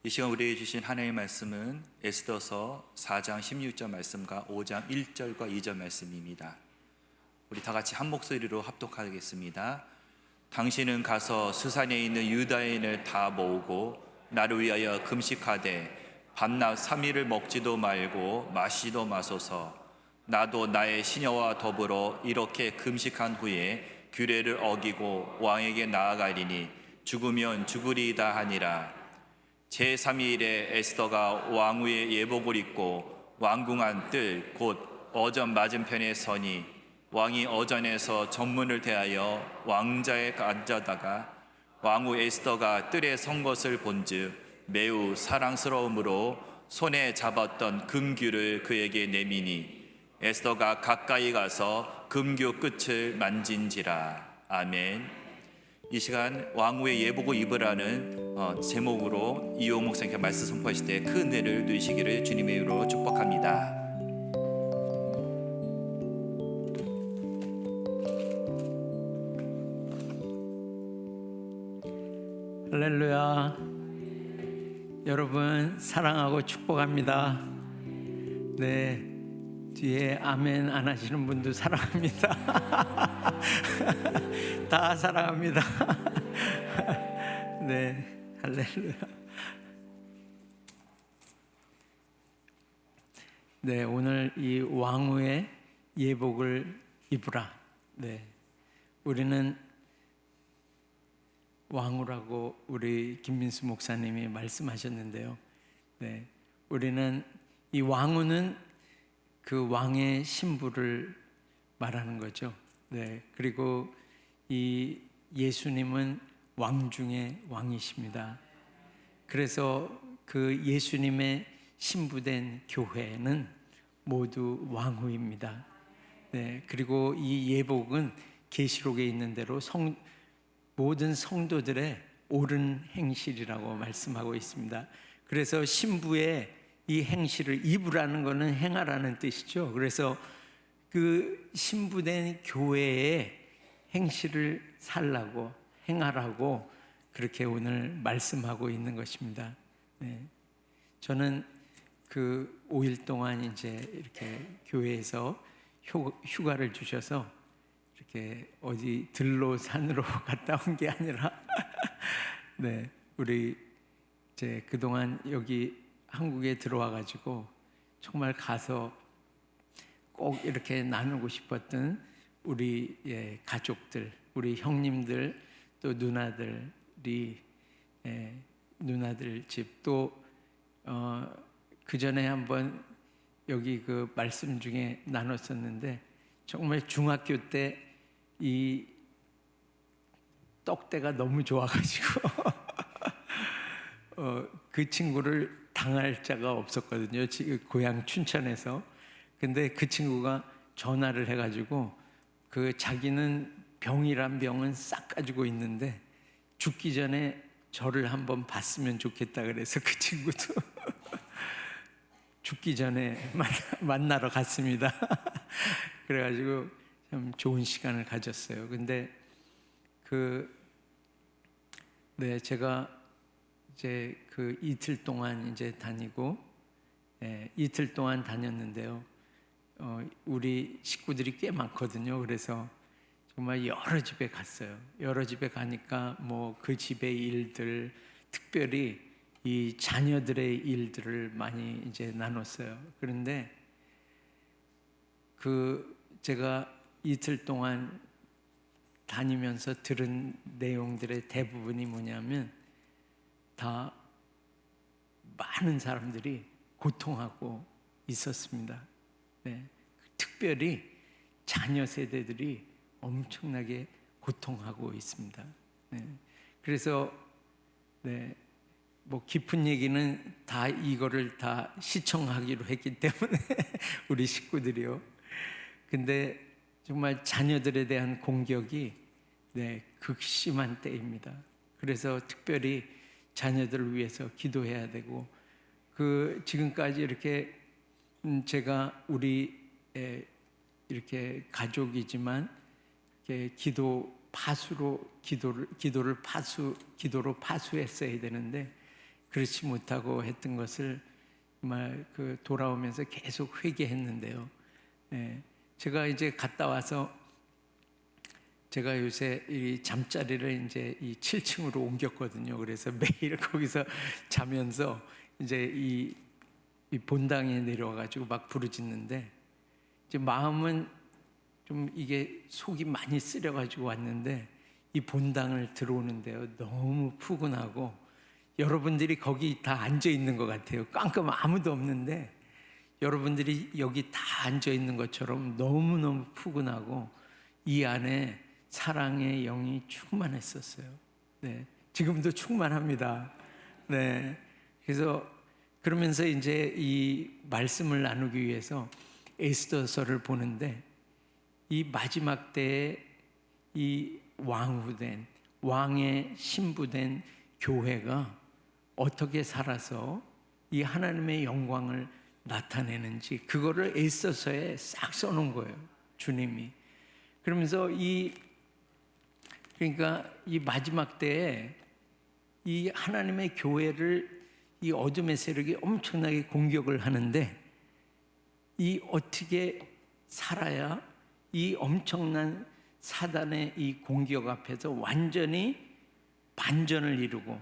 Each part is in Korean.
이 시간 우리에게 주신 하나님의 말씀은 에스더서 4장 16절 말씀과 5장 1절과 2절 말씀입니다. 우리 다 같이 한 목소리로 합독하겠습니다. 당신은 가서 수산에 있는 유다인을 다 모으고 나를 위하여 금식하되 밤낮 3일을 먹지도 말고 마시도 마소서. 나도 나의 시녀와 더불어 이렇게 금식한 후에 규례를 어기고 왕에게 나아가리니 죽으면 죽으리이다 하니라. 제3일에 에스더가 왕후의 예복을 입고 왕궁안 뜰 곧 어전 맞은편에 서니 왕이 어전에서 전문을 대하여 왕자에 앉아다가 왕후 에스더가 뜰에 선 것을 본즉 매우 사랑스러움으로 손에 잡았던 금규를 그에게 내미니 에스더가 가까이 가서 금규 끝을 만진지라. 아멘. 이 시간 왕후의 예복을 입으라는 제목으로 이호 목사님께 말씀 선포하실 때 큰 은혜를 누리시기를 주님의 이름으로 축복합니다. 할렐루야. 여러분 사랑하고 축복합니다. 네, 뒤에 아멘 안 하시는 분도 사랑합니다. 다 사랑합니다. 네, 할렐루야. 네, 오늘 이 왕후의 예복을 입으라. 네, 우리는 왕후라고 우리 김민수 목사님이 말씀하셨는데요. 네, 우리는 이 왕후는 그 왕의 신부를 말하는 거죠. 네, 그리고 이 예수님은 왕 중에 왕이십니다. 그래서 그 예수님의 신부된 교회는 모두 왕후입니다. 네, 그리고 이 예복은 계시록에 있는 대로 모든 성도들의 옳은 행실이라고 말씀하고 있습니다. 그래서 신부의 이 행실을 입으라는 것은 행하라는 뜻이죠. 그래서 그 신부된 교회의 행실을 살라고 행하라고 그렇게 오늘 말씀하고 있는 것입니다. 네. 저는 그 5일 동안 이제 이렇게 교회에서 휴가를 주셔서 이렇게 어디 들로 산으로 갔다 온 게 아니라 네, 우리 이제 그동안 여기 한국에 들어와 가지고 정말 가서 꼭 이렇게 나누고 싶었던 우리 가족들, 우리 형님들 또 누나들이 누나들 집 또 그 전에 한번 여기 그 말씀 중에 나눴었는데 정말 중학교 때 이 떡대가 너무 좋아가지고 그 친구를 당할 자가 없었거든요. 고향 춘천에서. 근데 그 친구가 전화를 해가지고 그 자기는 병이란 병은 싹 가지고 있는데 죽기 전에 저를 한번 봤으면 좋겠다 그래서 그 친구도 죽기 전에 만나러 갔습니다. 그래가지고 참 좋은 시간을 가졌어요. 근데 네, 제가 이제 그 이틀 동안 이제 다니고 이틀 동안 다녔는데요. 우리 식구들이 꽤 많거든요. 그래서 정말 여러 집에 갔어요. 여러 집에 가니까 뭐 그 집의 일들, 특별히 이 자녀들의 일들을 많이 이제 나눴어요. 그런데 제가 이틀 동안 다니면서 들은 내용들의 대부분이 뭐냐면 다 많은 사람들이 고통하고 있었습니다. 네. 특별히 자녀 세대들이 엄청나게 고통하고 있습니다. 네. 그래서 네, 뭐 깊은 얘기는 다 이거를 다 시청하기로 했기 때문에 우리 식구들이요. 근데 정말 자녀들에 대한 공격이 극심한 때입니다. 그래서 특별히 자녀들을 위해서 기도해야 되고 지금까지 이렇게 제가 우리 이렇게 가족이지만 이렇게 기도로 파수했어야 되는데 그렇지 못하고 했던 것을 정말 그 돌아오면서 계속 회개했는데요. 예, 제가 이제 갔다 와서 제가 요새 이 잠자리를 이제 이 7층으로 옮겼거든요. 그래서 매일 거기서 자면서 이제 이 본당에 내려와가지고 막 부르짖는데 이제 마음은 좀 이게 속이 많이 쓰려가지고 왔는데 이 본당을 들어오는데요. 너무 푸근하고 여러분들이 거기 다 앉아 있는 것 같아요. 깜깜 아무도 없는데 여러분들이 여기 다 앉아 있는 것처럼 너무너무 푸근하고 이 안에 사랑의 영이 충만했었어요. 네. 지금도 충만합니다. 네. 그래서 그러면서 이제 이 말씀을 나누기 위해서 에스더서를 보는데 이 마지막 때에 이 왕후된 왕의 신부된 교회가 어떻게 살아서 이 하나님의 영광을 나타내는지 그거를 에스더서에 싹 써놓은 거예요. 주님이. 그러면서 그러니까 이 마지막 때에 이 하나님의 교회를 이 어둠의 세력이 엄청나게 공격을 하는데 이 어떻게 살아야 이 엄청난 사단의 이 공격 앞에서 완전히 반전을 이루고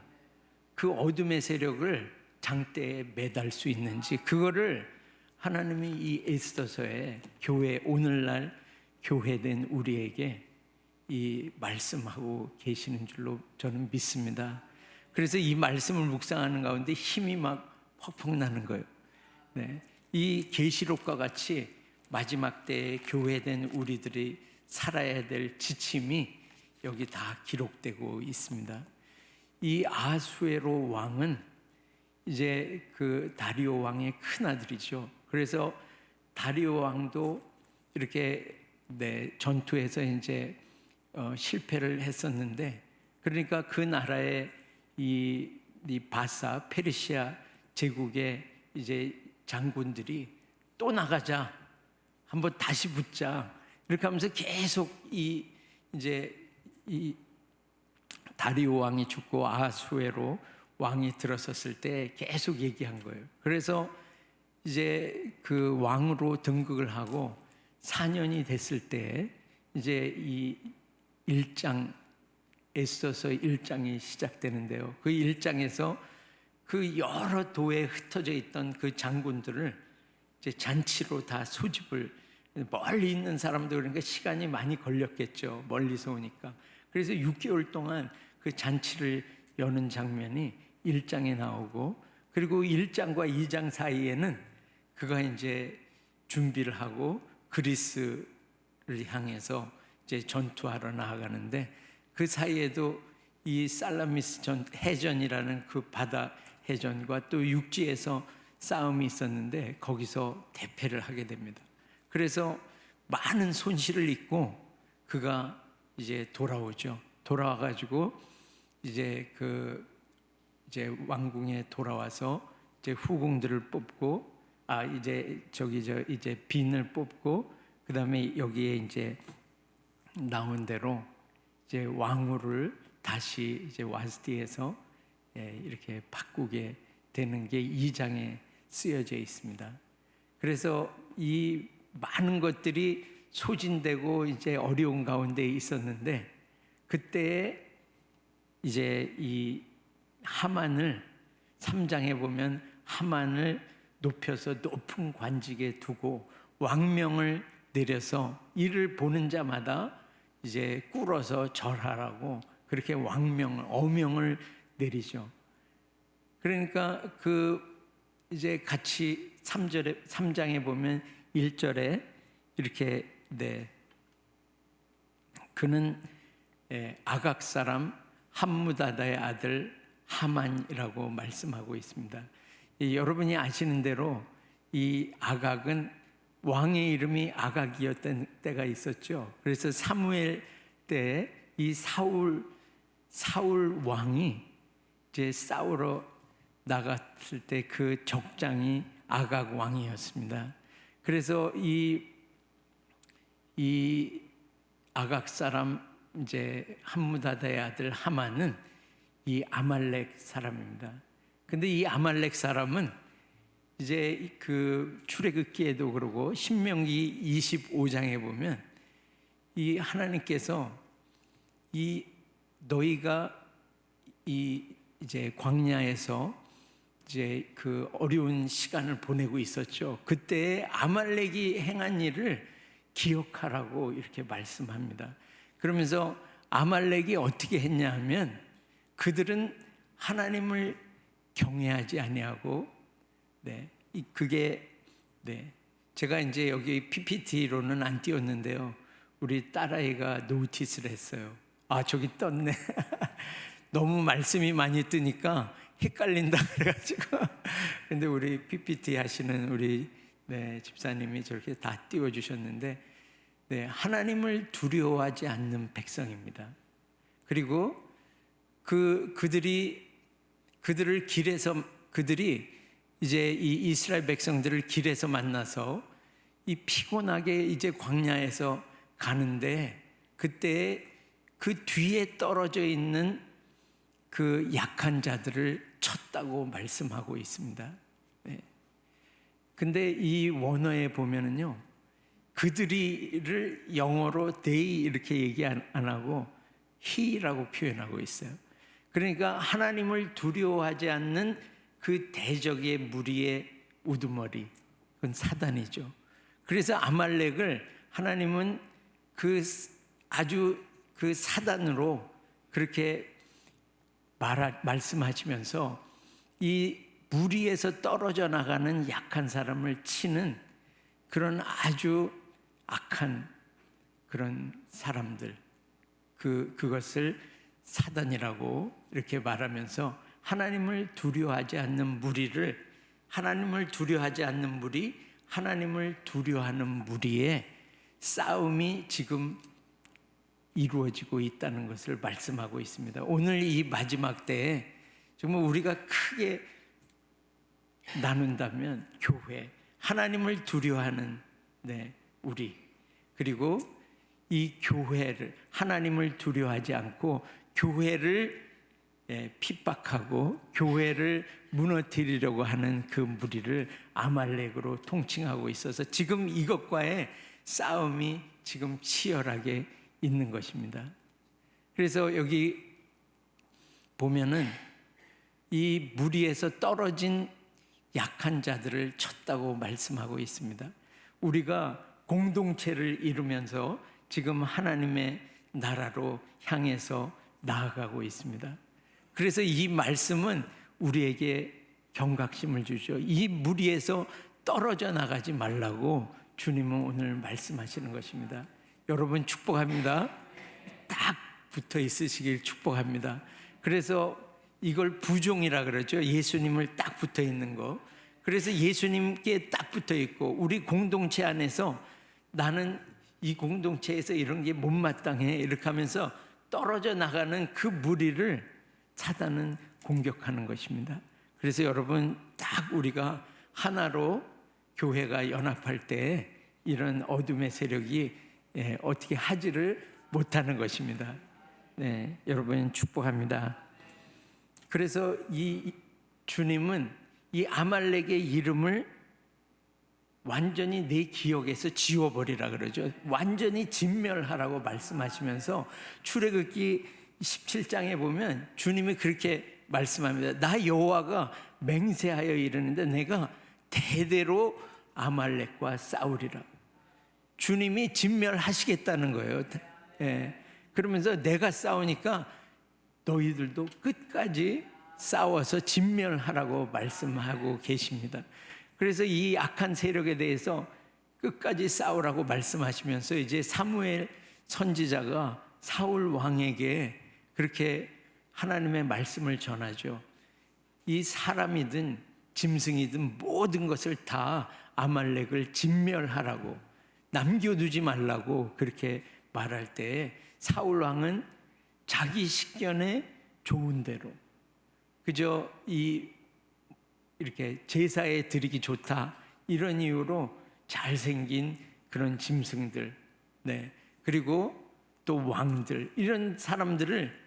그 어둠의 세력을 장대에 매달 수 있는지 그거를 하나님이 이 에스더서에 교회 오늘날 교회된 우리에게 이 말씀하고 계시는 줄로 저는 믿습니다. 그래서 이 말씀을 묵상하는 가운데 힘이 막 퍽퍽 나는 거예요. 네. 이 계시록과 같이 마지막 때에 교회된 우리들이 살아야 될 지침이 여기 다 기록되고 있습니다. 이 아수에로 왕은 이제 그 다리오 왕의 큰 아들이죠. 그래서 다리오 왕도 이렇게 전투에서 이제 실패를 했었는데, 그러니까 그 나라의 이 바사 페르시아 제국의 이제 장군들이 또 나가자, 한번 다시 붙자 이렇게 하면서 계속 이제 다리오 왕이 죽고 아하수에로 왕이 들어섰을 때 계속 얘기한 거예요. 그래서 이제 그 왕으로 등극을 하고 4년이 됐을 때 이제 이 1장 에스더서 1장이 시작되는데요. 그 1장에서 그 여러 도에 흩어져 있던 그 장군들을 이제 잔치로 다 소집을, 멀리 있는 사람들, 그러니까 시간이 많이 걸렸겠죠. 멀리서 오니까. 그래서 6개월 동안 그 잔치를 여는 장면이 1장에 나오고, 그리고 1장과 2장 사이에는 그가 이제 준비를 하고 그리스를 향해서 이제 전투하러 나아가는데, 그 사이에도 이 살라미스 해전이라는 그 바다 해전과 또 육지에서 싸움이 있었는데 거기서 대패를 하게 됩니다. 그래서 많은 손실을 입고 그가 이제 돌아오죠. 돌아와가지고 이제 이제 왕궁에 돌아와서 이제 후궁들을 뽑고, 이제 빈을 뽑고, 그 다음에 여기에 이제 나온 대로 이제 왕후를 다시 이제 와스티에서 이렇게 바꾸게 되는 게 2장에 쓰여져 있습니다. 그래서 이 많은 것들이 소진되고 이제 어려운 가운데 있었는데, 그때에 이제 이 하만을 3장에 보면 하만을 높여서 높은 관직에 두고 왕명을 내려서 이를 보는 자마다 이제 꿇어서 절하라고 그렇게 어명을 내리죠. 그러니까 이제 같이 3장에 보면 1절에 이렇게 그는 아각 사람 함무다다의 아들 하만이라고 말씀하고 있습니다. 여러분이 아시는 대로 이 아각은 왕의 이름이 아각이었던 때가 있었죠. 그래서 사무엘 때 이 사울 왕이 이제 싸우러 나갔을 때 그 적장이 아각 왕이었습니다. 그래서 이 아각 사람 이제 함무다다의 아들 하만은 이 아말렉 사람입니다. 근데 이 아말렉 사람은 이제 그 출애굽기에도 그러고 신명기 25장에 보면 이 하나님께서 이 너희가 이제 광야에서 이제 그 어려운 시간을 보내고 있었죠. 그때 아말렉이 행한 일을 기억하라고 이렇게 말씀합니다. 그러면서 아말렉이 어떻게 했냐 하면 그들은 하나님을 경외하지 아니하고 그게 제가 이제 여기 PPT로는 안 띄웠는데요. 우리 딸아이가 노티스를 했어요. 아, 저기 떴네. 너무 말씀이 많이 뜨니까 헷갈린다 그래가지고. 근데 우리 PPT 하시는 우리 집사님이 저렇게 다 띄워주셨는데, 하나님을 두려워하지 않는 백성입니다. 그리고 그들이 이제 이 이스라엘 백성들을 길에서 만나서 이 피곤하게 이제 광야에서 가는데 그때 그 뒤에 떨어져 있는 그 약한 자들을 쳤다고 말씀하고 있습니다. 근데 이 원어에 보면은요, 그들이를 영어로 they 이렇게 얘기 안 하고 he라고 표현하고 있어요. 그러니까 하나님을 두려워하지 않는 그 대적의 무리의 우두머리, 그건 사단이죠. 그래서 아말렉을 하나님은 아주 그 사단으로 그렇게 말씀하시면서 이 무리에서 떨어져 나가는 약한 사람을 치는 그런 아주 악한 그런 사람들, 그것을 사단이라고 이렇게 말하면서 하나님을 두려워하지 않는 무리를, 하나님을 두려워하지 않는 무리, 하나님을 두려워하는 무리의 싸움이 지금 이루어지고 있다는 것을 말씀하고 있습니다. 오늘 이 마지막 때에 정말 우리가 크게 나눈다면 교회, 하나님을 두려워하는 우리, 그리고 이 교회를, 하나님을 두려워하지 않고 교회를 핍박하고 교회를 무너뜨리려고 하는 그 무리를 아말렉으로 통칭하고 있어서 지금 이것과의 싸움이 지금 치열하게 있는 것입니다. 그래서 여기 보면은 이 무리에서 떨어진 약한 자들을 쳤다고 말씀하고 있습니다. 우리가 공동체를 이루면서 지금 하나님의 나라로 향해서 나아가고 있습니다. 그래서 이 말씀은 우리에게 경각심을 주죠. 이 무리에서 떨어져 나가지 말라고 주님은 오늘 말씀하시는 것입니다. 여러분 축복합니다. 딱 붙어 있으시길 축복합니다. 그래서 이걸 부종이라 그러죠. 예수님을 딱 붙어 있는 거. 그래서 예수님께 딱 붙어 있고 우리 공동체 안에서 나는 이 공동체에서 이런 게 못마땅해 이렇게 하면서 떨어져 나가는 그 무리를 사단은 공격하는 것입니다. 그래서 여러분 딱 우리가 하나로 교회가 연합할 때 이런 어둠의 세력이 어떻게 하지를 못하는 것입니다. 여러분 축복합니다. 그래서 이 주님은 이 아말렉의 이름을 완전히 내 기억에서 지워버리라 그러죠. 완전히 진멸하라고 말씀하시면서 출애굽기 17장에 보면 주님이 그렇게 말씀합니다. 나 여호와가 맹세하여 이르는데 내가 대대로 아말렉과 싸우리라. 주님이 진멸하시겠다는 거예요. 그러면서 내가 싸우니까 너희들도 끝까지 싸워서 진멸하라고 말씀하고 계십니다. 그래서 이 악한 세력에 대해서 끝까지 싸우라고 말씀하시면서 이제 사무엘 선지자가 사울 왕에게 그렇게 하나님의 말씀을 전하죠. 이 사람이든 짐승이든 모든 것을 다 아말렉을 진멸하라고, 남겨두지 말라고 그렇게 말할 때 사울 왕은 자기 식견에 좋은 대로 그저 이렇게 제사에 드리기 좋다 이런 이유로 잘생긴 그런 짐승들, 그리고 또 왕들 이런 사람들을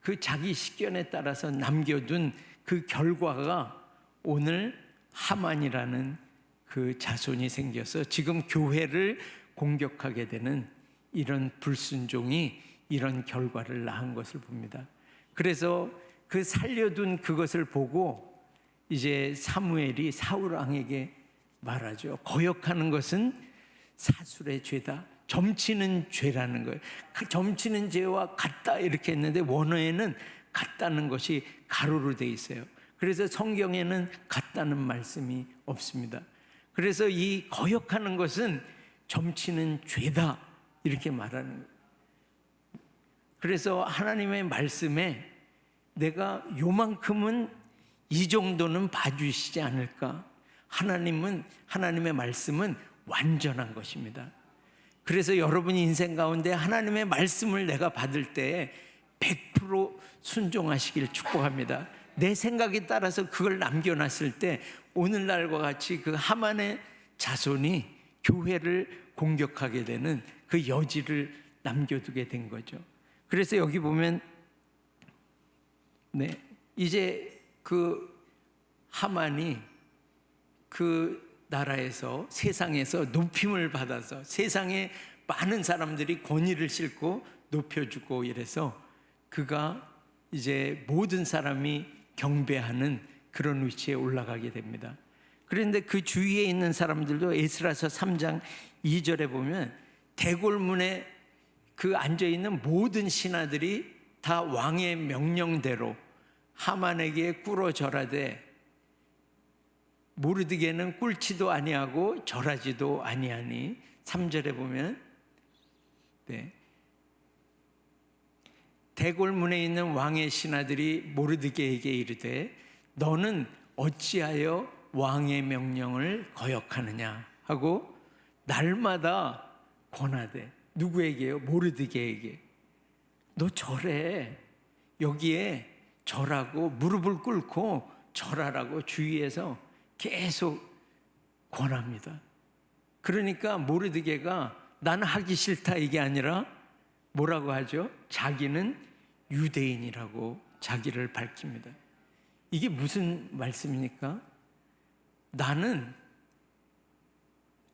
그 자기 식견에 따라서 남겨둔 그 결과가 오늘 하만이라는 그 자손이 생겨서 지금 교회를 공격하게 되는 이런 불순종이 이런 결과를 낳은 것을 봅니다. 그래서 그 살려둔 그것을 보고 이제 사무엘이 사울 왕에게 말하죠. 거역하는 것은 사술의 죄다. 점치는 죄라는 거예요. 그 점치는 죄와 같다 이렇게 했는데 원어에는 같다는 것이 가로로 돼 있어요. 그래서 성경에는 같다는 말씀이 없습니다. 그래서 이 거역하는 것은 점치는 죄다 이렇게 말하는 거예요. 그래서 하나님의 말씀에 내가 요만큼은 이 정도는 봐주시지 않을까? 하나님의 말씀은 완전한 것입니다. 그래서 여러분이 인생 가운데 하나님의 말씀을 내가 받을 때 100% 순종하시길 축복합니다. 내 생각에 따라서 그걸 남겨놨을 때 오늘날과 같이 그 하만의 자손이 교회를 공격하게 되는 그 여지를 남겨두게 된 거죠. 그래서 여기 보면 이제 그 하만이 그 나라에서 세상에서 높임을 받아서 세상에 많은 사람들이 권위를 싣고 높여주고 이래서 그가 이제 모든 사람이 경배하는 그런 위치에 올라가게 됩니다. 그런데 그 주위에 있는 사람들도 에스라서 3장 2절에 보면 대궐문에 그 앉아있는 모든 신하들이 다 왕의 명령대로 하만에게 꿇어 절하되 모르드게는 꿇지도 아니하고 절하지도 아니하니 3절에 보면 대궐문에 있는 왕의 신하들이 모르드게에게 이르되 너는 어찌하여 왕의 명령을 거역하느냐 하고 날마다 권하되 누구에게요? 모르드게에게 너 절해 여기에 절하고 무릎을 꿇고 절하라고 주위에서 계속 권합니다. 그러니까 모르드게가 나는 하기 싫다 이게 아니라 뭐라고 하죠? 자기는 유대인이라고 자기를 밝힙니다. 이게 무슨 말씀입니까? 나는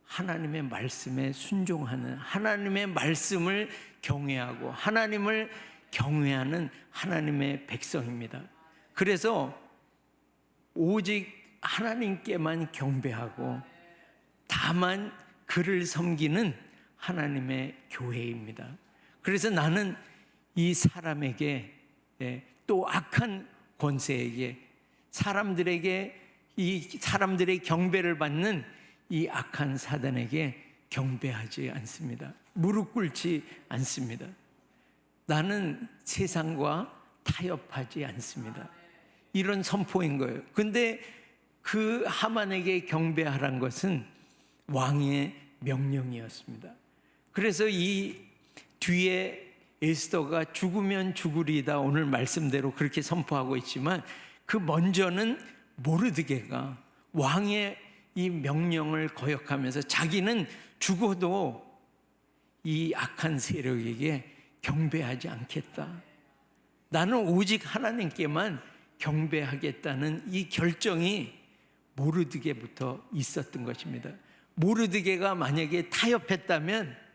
하나님의 말씀에 순종하는 하나님의 말씀을 경외하고 하나님을 경외하는 하나님의 백성입니다. 그래서 오직 하나님께만 경배하고 다만 그를 섬기는 하나님의 교회입니다. 그래서 나는 이 사람에게 또 악한 권세에게 사람들에게 이 사람들의 경배를 받는 이 악한 사단에게 경배하지 않습니다. 무릎 꿇지 않습니다. 나는 세상과 타협하지 않습니다. 이런 선포인 거예요. 근데 그 하만에게 경배하란 것은 왕의 명령이었습니다. 그래서 이 뒤에 에스더가 죽으면 죽으리이다 오늘 말씀대로 그렇게 선포하고 있지만 그 먼저는 모르드게가 왕의 이 명령을 거역하면서 자기는 죽어도 이 악한 세력에게 경배하지 않겠다. 나는 오직 하나님께만 경배하겠다는 이 결정이 모르드게부터 있었던 것입니다. 모르드게가 만약에 타협했다면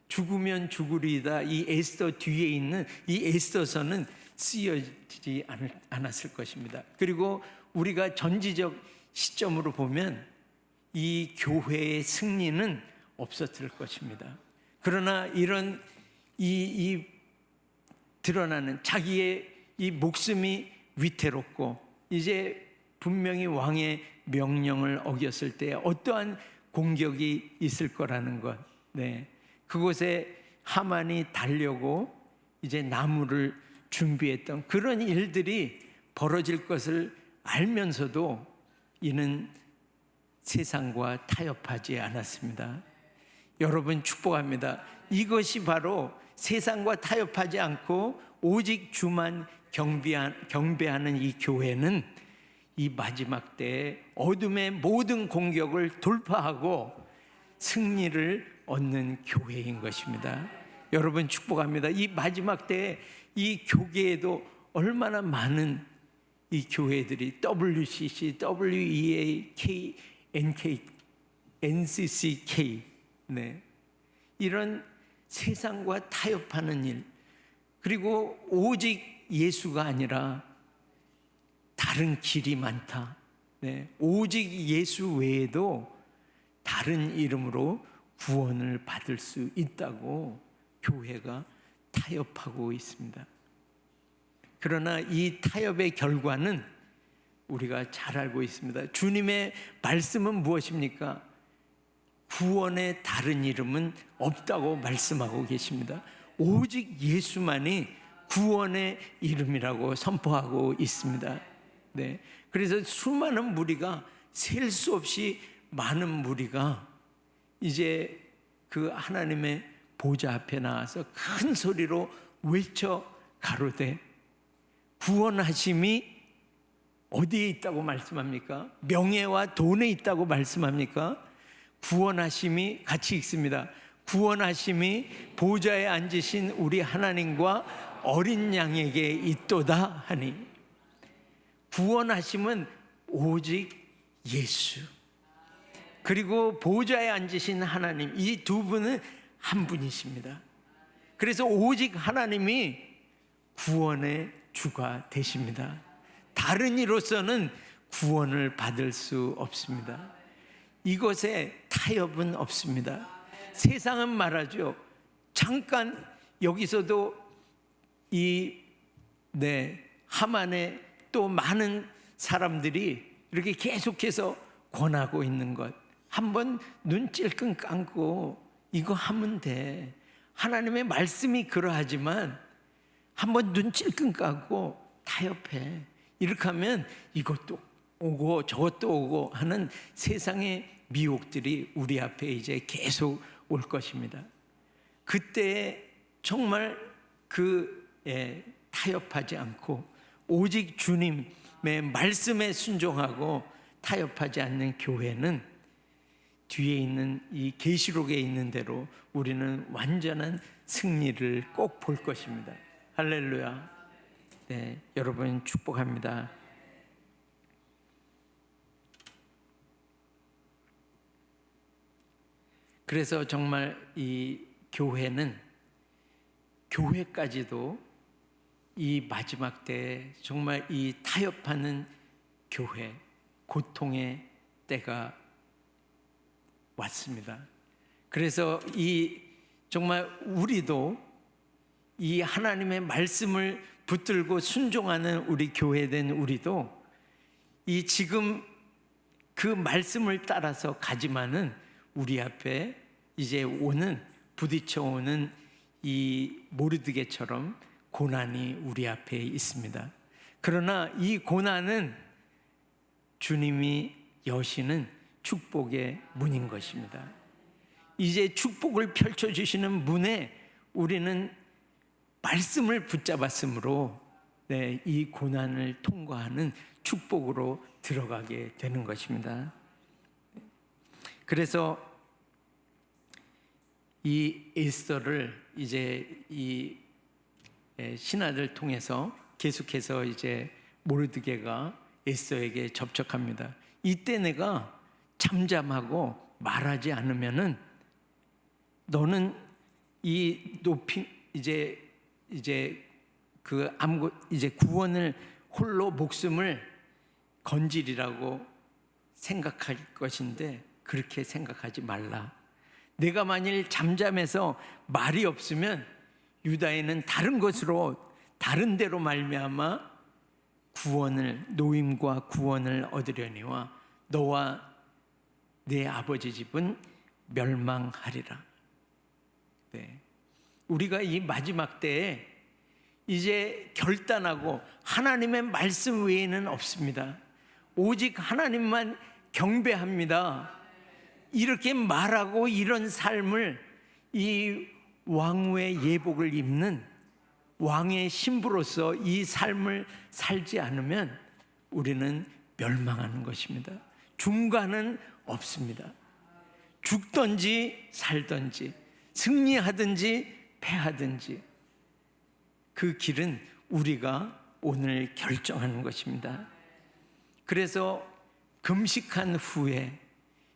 죽으면 죽으리이다 이 에스더 뒤에 있는 이 에스더서는 쓰여지지 않았을 것입니다. 그리고 우리가 전지적 시점으로 보면 이 교회의 승리는 없었을 것입니다. 그러나 이런 이 드러나는 자기의 이 목숨이 위태롭고 이제 분명히 왕의 명령을 어겼을 때 어떠한 공격이 있을 거라는 것, 그곳에 하만이 달려고 이제 나무를 준비했던 그런 일들이 벌어질 것을 알면서도 이는 세상과 타협하지 않았습니다. 여러분 축복합니다. 이것이 바로 세상과 타협하지 않고 오직 주만 경배하는 이 교회는 이 마지막 때에 어둠의 모든 공격을 돌파하고 승리를 얻는 교회인 것입니다. 여러분 축복합니다. 이 마지막 때에 이 교계에도 얼마나 많은 이 교회들이 WCC, WEA, NK, NCCK, 네, 이런 세상과 타협하는 일, 그리고 오직 예수가 아니라 다른 길이 많다. 네, 오직 예수 외에도 다른 이름으로 구원을 받을 수 있다고 교회가 타협하고 있습니다. 그러나 이 타협의 결과는 우리가 잘 알고 있습니다. 주님의 말씀은 무엇입니까? 구원의 다른 이름은 없다고 말씀하고 계십니다. 오직 예수만이 구원의 이름이라고 선포하고 있습니다. 네, 그래서 수많은 무리가, 셀 수 없이 많은 무리가 이제 그 하나님의 보좌 앞에 나와서 큰 소리로 외쳐 가로되, 구원하심이 어디에 있다고 말씀합니까? 명예와 돈에 있다고 말씀합니까? 구원하심이, 같이 읽습니다. 구원하심이 보좌에 앉으신 우리 하나님과 어린 양에게 있도다 하니, 구원하심은 오직 예수, 그리고 보좌에 앉으신 하나님, 이 두 분은 한 분이십니다. 그래서 오직 하나님이 구원의 주가 되십니다. 다른 이로서는 구원을 받을 수 없습니다. 이것에 타협은 없습니다. 세상은 말하죠. 잠깐 여기서도 하만의 또 많은 사람들이 이렇게 계속해서 권하고 있는 것, 한번 눈 찔끔 감고 이거 하면 돼. 하나님의 말씀이 그러하지만 한번 눈 찔끔 감고 타협해. 이렇게 하면 이것도 오고 저것도 오고 하는 세상의 미혹들이 우리 앞에 이제 계속 올 것입니다. 그때 정말 타협하지 않고 오직 주님의 말씀에 순종하고 타협하지 않는 교회는 뒤에 있는 이 계시록에 있는 대로 우리는 완전한 승리를 꼭 볼 것입니다. 할렐루야. 네, 여러분 축복합니다. 그래서 정말 이 교회는, 교회까지도 이 마지막 때에 정말 이 타협하는 교회, 고통의 때가 왔습니다. 그래서 정말 우리도 이 하나님의 말씀을 붙들고 순종하는 우리 교회된 우리도 이 지금 그 말씀을 따라서 가지만은 우리 앞에 이제 부딪혀오는 이 모르드게처럼 고난이 우리 앞에 있습니다. 그러나 이 고난은 주님이 여시는 축복의 문인 것입니다. 이제 축복을 펼쳐주시는 문에 우리는 말씀을 붙잡았으므로 이 고난을 통과하는 축복으로 들어가게 되는 것입니다. 그래서 이 에스더를 이제 이 신하들 통해서 계속해서 이제 모르드게가 에스더에게 접촉합니다. 이때 내가 잠잠하고 말하지 않으면은 너는 이 높이 이제 구원을 홀로 목숨을 건지리라고 생각할 것인데 그렇게 생각하지 말라. 내가 만일 잠잠해서 말이 없으면 유다에는 다른 것으로, 다른 데로 말미암아 노임과 구원을 얻으려니와 너와 내 아버지 집은 멸망하리라. 네. 우리가 이 마지막 때에 이제 결단하고 하나님의 말씀 외에는 없습니다. 오직 하나님만 경배합니다. 이렇게 말하고 이런 삶을, 이 왕후의 예복을 입는 왕의 신부로서 이 삶을 살지 않으면 우리는 멸망하는 것입니다. 중간은 없습니다. 죽든지 살든지, 승리하든지 패하든지 그 길은 우리가 오늘 결정하는 것입니다. 그래서 금식한 후에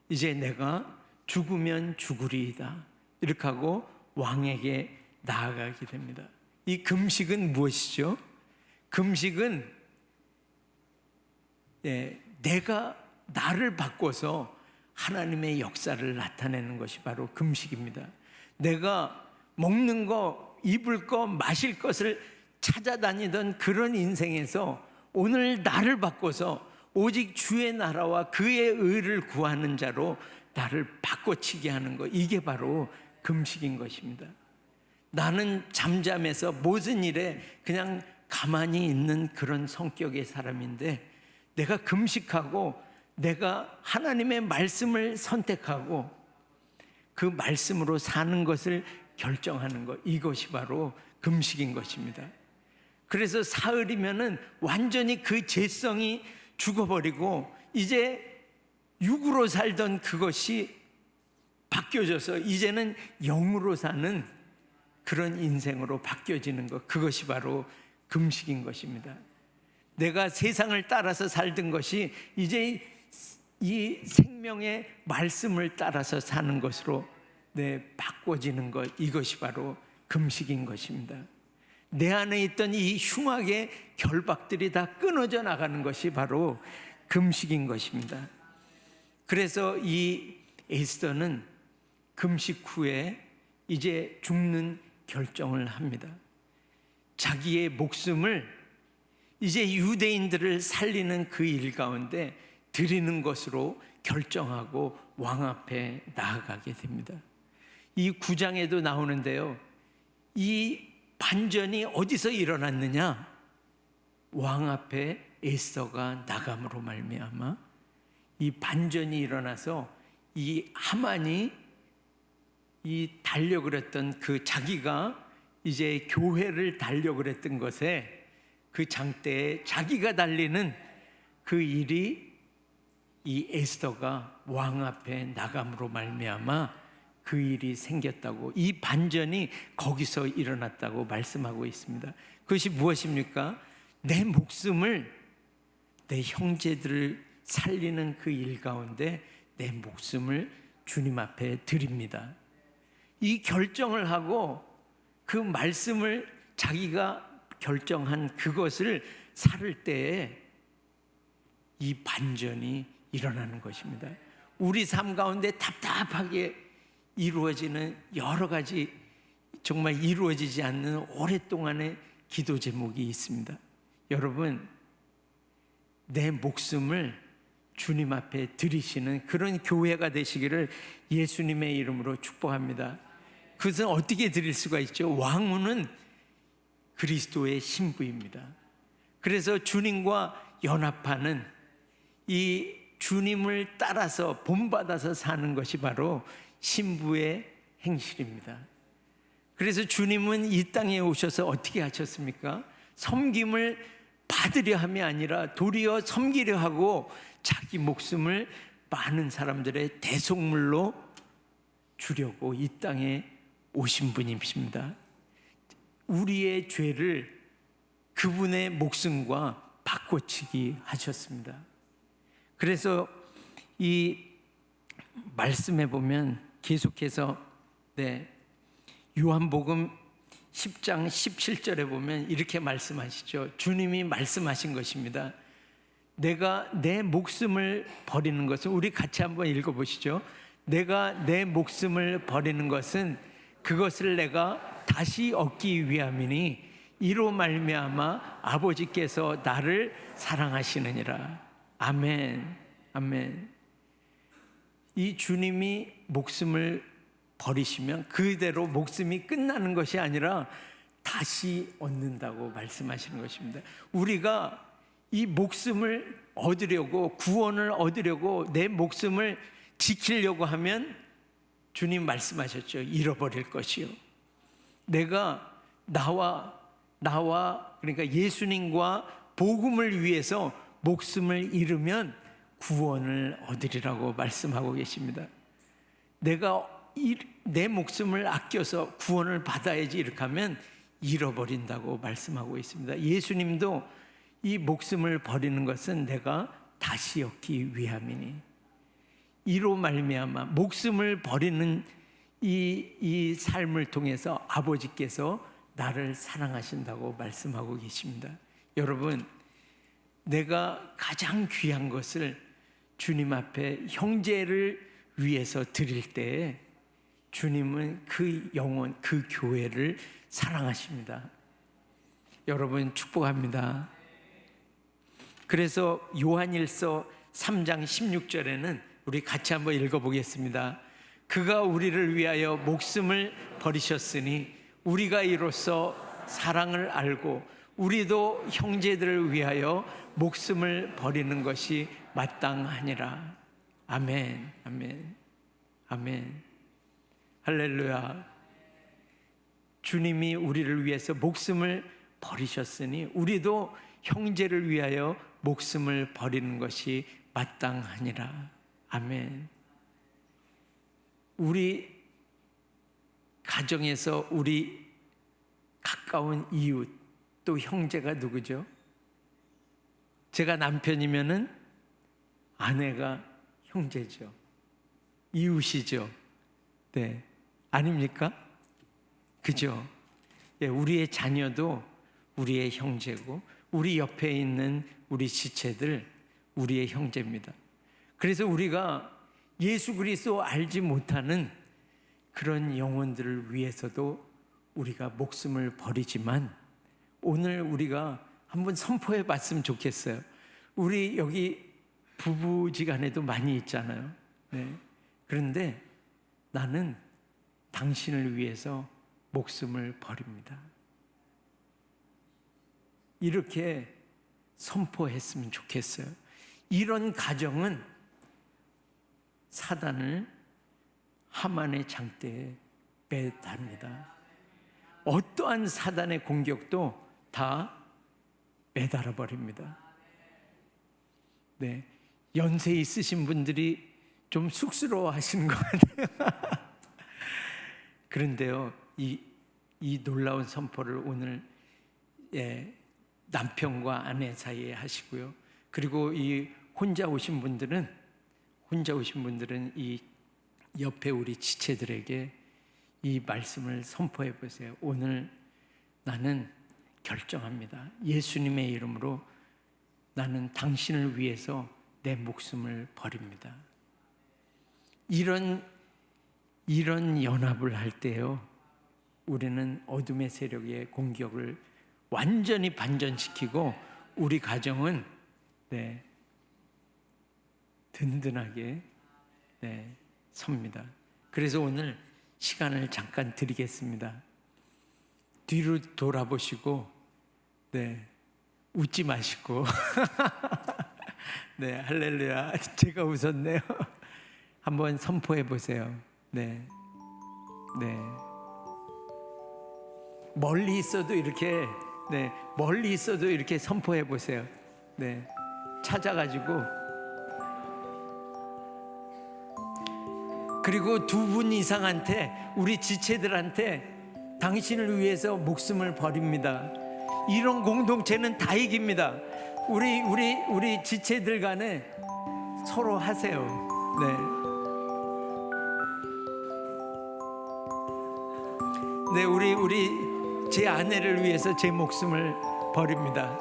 이제 내가 죽으면 죽으리이다 이렇게 하고 왕에게 나아가게 됩니다. 이 금식은 무엇이죠? 금식은 내가 나를 바꿔서 하나님의 역사를 나타내는 것이 바로 금식입니다. 내가 먹는 거, 입을 거, 마실 것을 찾아다니던 그런 인생에서 오늘 나를 바꿔서 오직 주의 나라와 그의 의를 구하는 자로 나를 바꿔치게 하는 것, 이게 바로 금식인 것입니다. 나는 잠잠해서 모든 일에 그냥 가만히 있는 그런 성격의 사람인데, 내가 금식하고 내가 하나님의 말씀을 선택하고 그 말씀으로 사는 것을 결정하는 것, 이것이 바로 금식인 것입니다. 그래서 사흘이면은 완전히 그 죄성이 죽어버리고 이제 육으로 살던 그것이 바뀌어져서 이제는 영으로 사는 그런 인생으로 바뀌어지는 것, 그것이 바로 금식인 것입니다. 내가 세상을 따라서 살던 것이 이제 이 생명의 말씀을 따라서 사는 것으로 바꿔지는 것, 이것이 바로 금식인 것입니다. 내 안에 있던 이 흉악의 결박들이 다 끊어져 나가는 것이 바로 금식인 것입니다. 그래서 이 에스더는 금식 후에 이제 죽는 결정을 합니다. 자기의 목숨을 이제 유대인들을 살리는 그 일 가운데 드리는 것으로 결정하고 왕 앞에 나아가게 됩니다. 이 9장에도 나오는데요, 이 반전이 어디서 일어났느냐? 왕 앞에 에스더가 나감으로 말미암아 이 반전이 일어나서 이 하만이 이 달려고 그랬던 그 자기가 이제 교회를 달려고 그랬던 것에 그 장대에 자기가 달리는 그 일이 이 에스더가 왕 앞에 나감으로 말미암아 그 일이 생겼다고, 이 반전이 거기서 일어났다고 말씀하고 있습니다. 그것이 무엇입니까? 내 목숨을, 내 형제들을 살리는 그 일 가운데 내 목숨을 주님 앞에 드립니다. 이 결정을 하고 그 말씀을 자기가 결정한 그것을 살을 때에 이 반전이 일어나는 것입니다. 우리 삶 가운데 답답하게 이루어지는 여러 가지 정말 이루어지지 않는 오랫동안의 기도 제목이 있습니다. 여러분, 내 목숨을 주님 앞에 드리시는 그런 교회가 되시기를 예수님의 이름으로 축복합니다. 그것은 어떻게 드릴 수가 있죠? 왕후는 그리스도의 신부입니다. 그래서 주님과 연합하는, 이 주님을 따라서 본받아서 사는 것이 바로 신부의 행실입니다. 그래서 주님은 이 땅에 오셔서 어떻게 하셨습니까? 섬김을 받으려 함이 아니라 도리어 섬기려 하고 자기 목숨을 많은 사람들의 대속물로 주려고 이 땅에 오신 분이십니다. 우리의 죄를 그분의 목숨과 바꿔치기 하셨습니다. 그래서 이 말씀에 보면 계속해서 요한복음 10장 17절에 보면 이렇게 말씀하시죠. 주님이 말씀하신 것입니다. 내가 내 목숨을 버리는 것은, 우리 같이 한번 읽어보시죠. 내가 내 목숨을 버리는 것은 그것을 내가 다시 얻기 위함이니 이로 말미암아 아버지께서 나를 사랑하시느니라. 아멘, 아멘. 이 주님이 목숨을 버리시면 그대로 목숨이 끝나는 것이 아니라 다시 얻는다고 말씀하시는 것입니다. 우리가 이 목숨을 얻으려고, 구원을 얻으려고 내 목숨을 지키려고 하면 주님 말씀하셨죠. 잃어버릴 것이요. 내가 나와 그러니까 예수님과 복음을 위해서 목숨을 잃으면 구원을 얻으리라고 말씀하고 계십니다. 내가 내 목숨을 아껴서 구원을 받아야지 이렇게 하면 잃어버린다고 말씀하고 있습니다. 예수님도 이 목숨을 버리는 것은 내가 다시 얻기 위함이니, 이로 말미암아 목숨을 버리는 이 삶을 통해서 아버지께서 나를 사랑하신다고 말씀하고 계십니다. 여러분, 내가 가장 귀한 것을 주님 앞에 형제를 위해서 드릴 때 주님은 그 영혼, 그 교회를 사랑하십니다. 여러분, 축복합니다. 그래서 요한일서 3장 16절에는 우리 같이 한번 읽어보겠습니다. 그가 우리를 위하여 목숨을 버리셨으니 우리가 이로써 사랑을 알고 우리도 형제들을 위하여 목숨을 버리는 것이 마땅하니라. 아멘, 아멘, 아멘. 할렐루야. 주님이 우리를 위해서 목숨을 버리셨으니 우리도 형제를 위하여 목숨을 버리는 것이 마땅하니라. 아멘. 우리 가정에서 우리 가까운 이웃, 또 형제가 누구죠? 제가 남편이면은 아내가 형제죠. 이웃이죠. 네. 아닙니까? 그죠? 예, 우리의 자녀도 우리의 형제고, 우리 옆에 있는 우리 지체들 우리의 형제입니다. 그래서 우리가 예수 그리스도 알지 못하는 그런 영혼들을 위해서도 우리가 목숨을 버리지만, 오늘 우리가 한번 선포해 봤으면 좋겠어요. 우리 여기 부부지간에도 많이 있잖아요. 네. 그런데 나는 당신을 위해서 목숨을 버립니다. 이렇게 선포했으면 좋겠어요. 이런 가정은 사단을 하만의 장대에 매달립니다. 어떠한 사단의 공격도 다 매달아 버립니다. 네, 연세 있으신 분들이 좀 쑥스러워 하시는 것 같아요. 그런데요, 이 놀라운 선포를 오늘 남편과 아내 사이에 하시고요. 그리고 이 혼자 오신 분들은 이 옆에 우리 지체들에게 이 말씀을 선포해 보세요. 오늘 나는 결정합니다. 예수님의 이름으로 나는 당신을 위해서 내 목숨을 버립니다. 이런 연합을 할 때요, 우리는 어둠의 세력의 공격을 완전히 반전시키고 우리 가정은 든든하게 섭니다. 그래서 오늘 시간을 잠깐 드리겠습니다. 뒤로 돌아보시고 웃지 마시고 할렐루야. 제가 웃었네요. 한번 선포해 보세요. 멀리 있어도 이렇게 선포해 보세요. 찾아가지고, 그리고 두 분 이상한테, 우리 지체들한테 당신을 위해서 목숨을 버립니다. 이런 공동체는 다 이깁니다. 우리 지체들 간에 서로 하세요. 우리 제 아내를 위해서 제 목숨을 버립니다.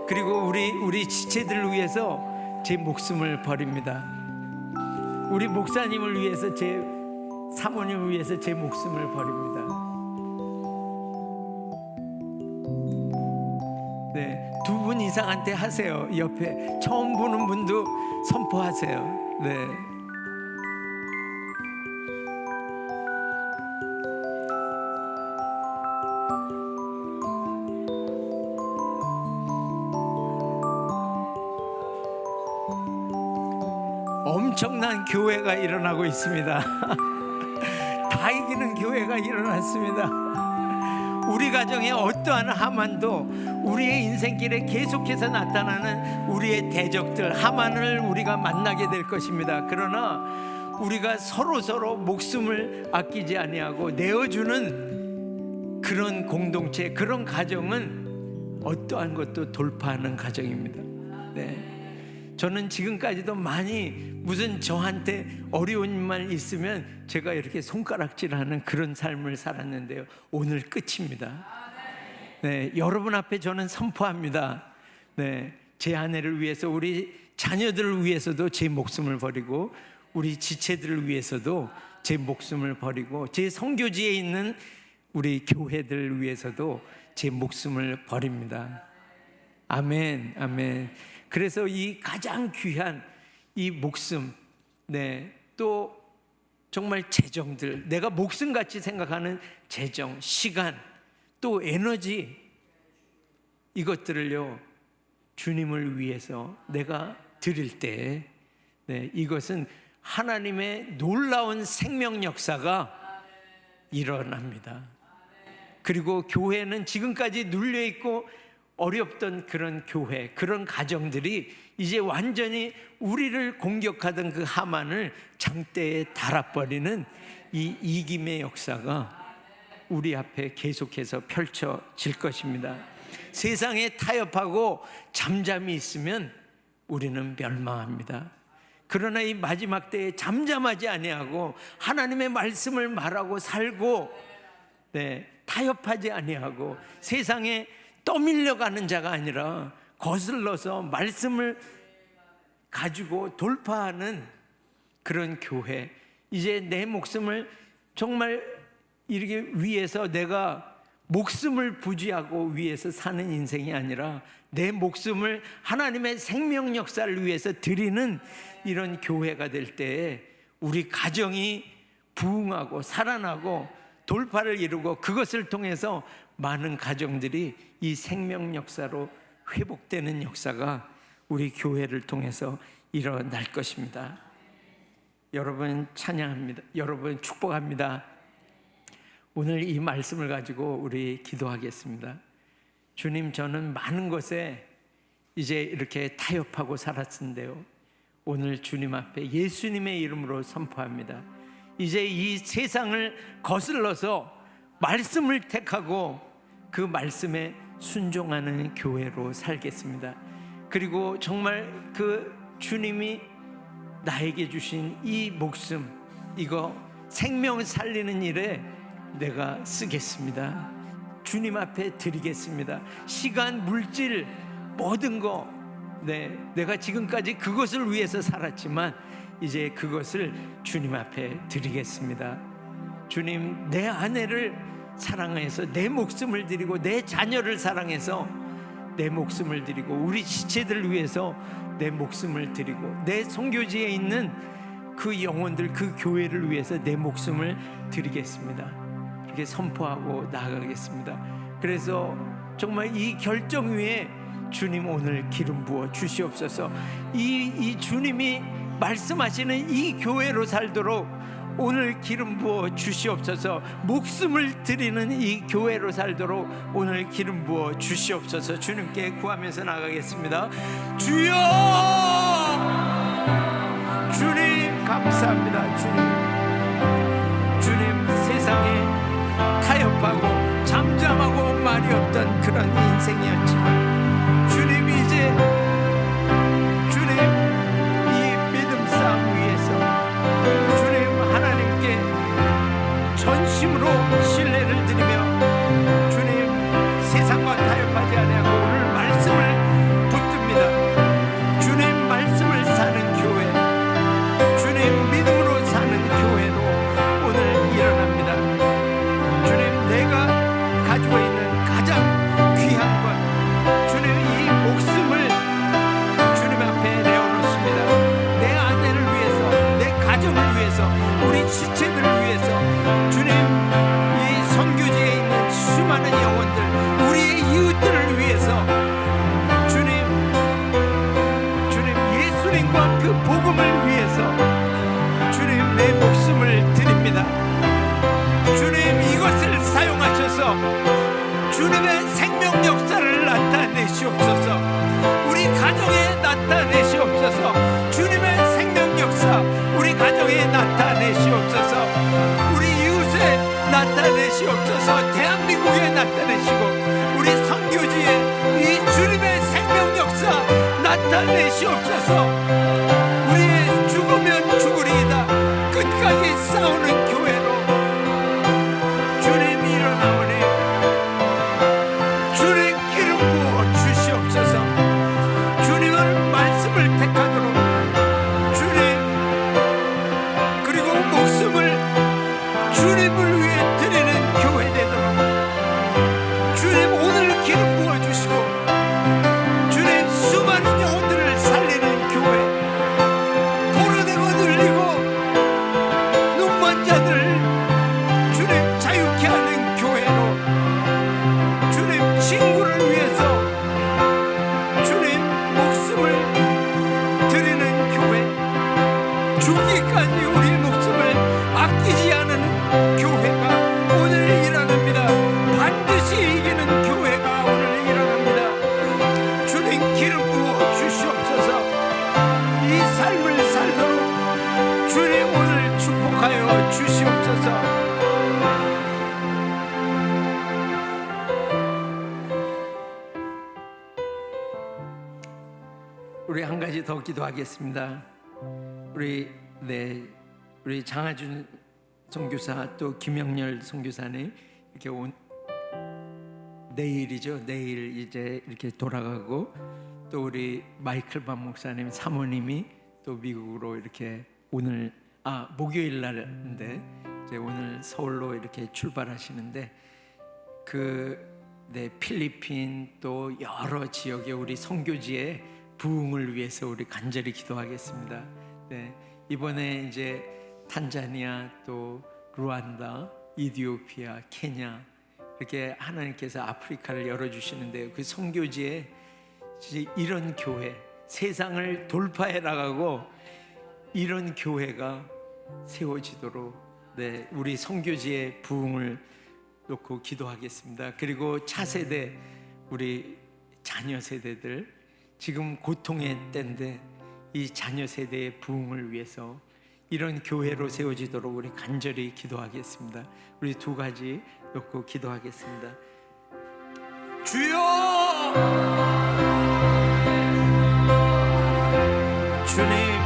그리고 우리 지체들을 위해서 제 목숨을 버립니다. 우리 목사님을 위해서, 제 사모님을 위해서 제 목숨을 버립니다. 두 분 이상한테 하세요. 옆에 처음 보는 분도 선포하세요. 엄청난 교회가 일어나고 있습니다. 다 이기는 교회가 일어났습니다. 우리 가정에 어떠한 하만도 우리의 인생길에 계속해서 나타나는 우리의 대적들 하만을 우리가 만나게 될 것입니다. 그러나 우리가 서로 목숨을 아끼지 아니하고 내어주는 그런 공동체, 그런 가정은 어떠한 것도 돌파하는 가정입니다. 네. 저는 지금까지도 많이 무슨 저한테 어려운 말 있으면 제가 이렇게 손가락질하는 그런 삶을 살았는데요, 오늘 끝입니다. 네, 여러분 앞에 저는 선포합니다. 네, 제 아내를 위해서, 우리 자녀들을 위해서도 제 목숨을 버리고, 우리 지체들을 위해서도 제 목숨을 버리고, 제 선교지에 있는 우리 교회들을 위해서도 제 목숨을 버립니다. 아멘, 아멘. 그래서 이 가장 귀한 이 목숨, 네, 또 정말 재정들, 내가 목숨같이 생각하는 재정, 시간, 또 에너지, 이것들을요 주님을 위해서 내가 드릴 때, 네, 이것은 하나님의 놀라운 생명 역사가 일어납니다. 그리고 교회는 지금까지 눌려있고 어렵던 그런 교회, 그런 가정들이 이제 완전히 우리를 공격하던 그 하만을 장대에 달아버리는 이 이김의 역사가 우리 앞에 계속해서 펼쳐질 것입니다. 세상에 타협하고 잠잠히 있으면 우리는 멸망합니다. 그러나 이 마지막 때에 잠잠하지 아니하고 하나님의 말씀을 말하고 살고, 네, 타협하지 아니하고 세상에 떠밀려가는 자가 아니라 거슬러서 말씀을 가지고 돌파하는 그런 교회, 이제 내 목숨을 정말 이렇게 위해서 내가 목숨을 부지하고 위해서 사는 인생이 아니라 내 목숨을 하나님의 생명 역사를 위해서 드리는 이런 교회가 될 때에 우리 가정이 부흥하고 살아나고 돌파를 이루고, 그것을 통해서 많은 가정들이 이 생명 역사로 회복되는 역사가 우리 교회를 통해서 일어날 것입니다. 여러분 찬양합니다. 여러분 축복합니다. 오늘 이 말씀을 가지고 우리 기도하겠습니다. 주님, 저는 많은 것에 이제 이렇게 타협하고 살았는데요, 오늘 주님 앞에 예수님의 이름으로 선포합니다. 이제 이 세상을 거슬러서 말씀을 택하고 그 말씀에 순종하는 교회로 살겠습니다. 그리고 정말 그 주님이 나에게 주신 이 목숨, 이거 생명 살리는 일에 내가 쓰겠습니다. 주님 앞에 드리겠습니다. 시간, 물질, 모든 거, 네, 내가 지금까지 그것을 위해서 살았지만 이제 그것을 주님 앞에 드리겠습니다. 주님, 내 아내를 사랑해서 내 목숨을 드리고, 내 자녀를 사랑해서 내 목숨을 드리고, 우리 지체들을 위해서 내 목숨을 드리고, 내 선교지에 있는 그 영혼들, 그 교회를 위해서 내 목숨을 드리겠습니다. 이렇게 선포하고 나아가겠습니다. 그래서 정말 이 결정 위에 주님 오늘 기름 부어 주시옵소서. 이 주님이 말씀하시는 이 교회로 살도록 오늘 기름 부어 주시옵소서. 목숨을 드리는 이 교회로 살도록 오늘 기름 부어 주시옵소서. 주님께 구하면서 나가겠습니다. 주여, 주님 감사합니다. 주님 세상에 타협하고 잠잠하고 말이 없던 그런 인생이었지만, 주님 이제 주님 이 믿음 싸움 위에서 주님 하나님께 전심으로 신뢰를 드리며 주님 세상과 타협하지 아니하고 오늘 말씀을 붙듭니다. 주님 말씀을 사는 교회, 주님 믿음으로 사는 교회로 오늘 일어납니다. 주님, 내가 가지고 있는 가장 귀한 것, 주님 이 목숨을 주님 앞에 내어놓습니다. 내 아내를 위해서, 내 가정을 위해서, 우리 지체들을 위해서, 주님 이 선교지에 있는 수많은 영혼들, 우리의 이웃들을 위해서, 주님 예수님과 그 복음을 위해서 주님 내 목숨을 드립니다. 주님 이것을 사용하셔서 주님의 생명 역사를 나타내시옵소서. 우리 가정에 나타내시옵소서. 주님의 생명 역사 우리 가정에 나타내시옵소서. 우리 이웃에 나타내시옵소서. 대한민국에 나타내시옵소서. 우리의 죽으면 죽으리이다 끝까지 싸우는 교회로 주님 일어나오니 주님 기름 부어 주시옵소서. 주님은 말씀을 택하도록 주님, 그리고 목숨을 주님을 위해 드리는 교회 되도록 주님 오늘 기름 부어주시고 주님 수많은 영혼들을 살리는 교회, 포로되고 눌리고 눈먼 자들을 주님 자유케 하는 교회로 주님 친구를 위해서 주님 목숨을 드리는 교회, 죽기까지 우리의 목숨을 아끼지 않은 교회가 오늘 일어납니다. 반드시 이기는 교회가 오늘 일어납니다. 주님 기름 부어 주시옵소서. 이 삶을 살도록 주님 오늘 축복하여 주시옵소서. 우리 한 가지 더 기도하겠습니다. 우리 장하준 선교사 또 김영렬 선교사님 이렇게 내일이죠. 내일 이제 이렇게 돌아가고 또 우리 마이클 반 목사님 사모님이 또 미국으로 이렇게 오늘 목요일 날인데 이제 오늘 서울로 이렇게 출발하시는데 필리핀 또 여러 지역의 우리 선교지의 부흥을 위해서 우리 간절히 기도하겠습니다. 네, 이번에 이제 탄자니아 또 루안다, 이디오피아, 케냐 이렇게 하나님께서 아프리카를 열어주시는데요. 그 선교지에 이런 교회, 세상을 돌파해 나가고 이런 교회가 세워지도록 네, 우리 선교지의 부흥을 놓고 기도하겠습니다. 그리고 차세대, 우리 자녀 세대들 지금 고통의 때인데 이 자녀 세대의 부흥을 위해서 이런 교회로 세워지도록 우리 간절히 기도하겠습니다. 우리 두 가지 놓고 기도하겠습니다. 주여, 주님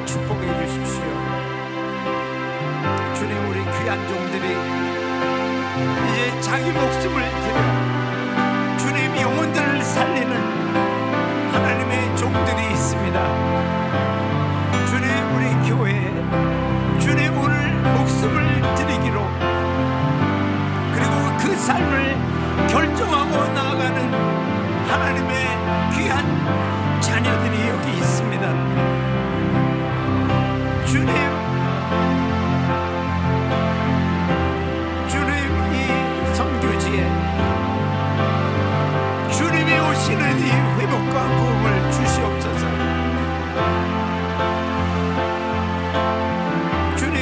축복해 주십시오. 주님, 우리 귀한 종들이 이제 자기 목숨을 들여 주님 영혼들을 살리는 하나님의 종들이 있습니다. 주님, 우리 교회에 주님 오늘 목숨을 드리기로 그리고 그 삶을 결정하고 나아가는 하나님의 귀한 자녀들이 여기 있습니다. 주님 이 선교지에 주님이 오시는 이 회복과 부흥을 주시옵소서. 주님,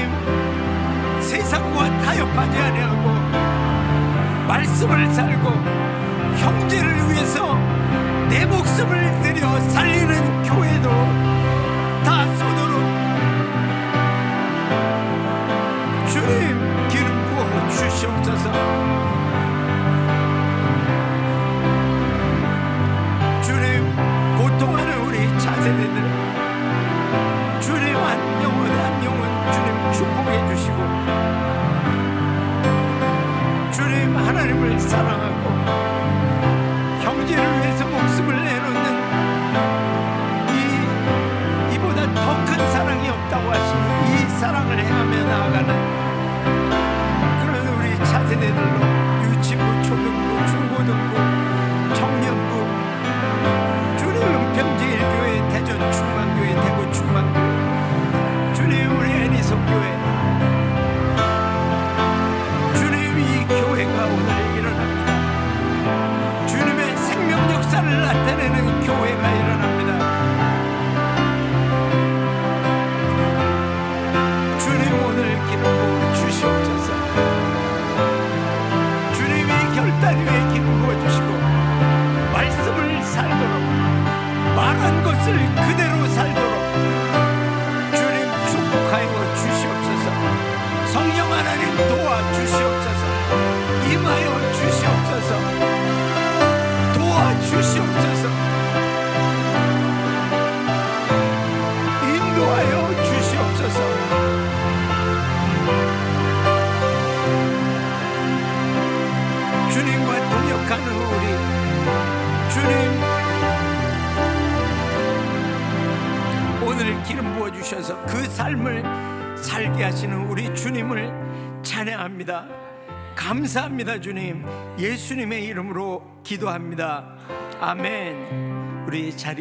세상과 타협하지 아니하고 말씀을 살고 형제를 위해서 내 목숨을 들여 살리는 교회도 다 쏘도록 주님 기름 부어 주시옵소서. 주님, 고통하는 우리 차세대들 주님 한 영혼 한 영혼 주님 축복해 주시고 주님 하나님을 사랑하고 형제를 위해서 목숨을 내놓는 이보다 더 큰 사랑이 없다고 하시니 이 사랑을 행하며 나아가는 그런 우리 차세대들로 유치부, 초등부, 중고등부, 청년부 주님 은평제일교회, 대전 충만교회, 대구 충만교회 주님 우리 애니석교회 주님 이 교회가 오늘 일어납니다. 주님의 생명 역사를 나타내는 교회가 일어납니다. 주님 오늘 기름 부어 주시옵소서. 주님이 결단 위에 기름 부어 주시고 말씀을 살도록 말한 것을 그대로 살도록 주님 축복하여 주시옵소서. 성령 하나님 도와주시옵소서. 임하여 주시옵소서. 도와주시옵소서. 기름 부어 주셔서 그 삶을 살게 하시는 우리 주님을 찬양합니다. 감사합니다. 주님, 예수님의 이름으로 기도합니다. 아멘. 우리 자리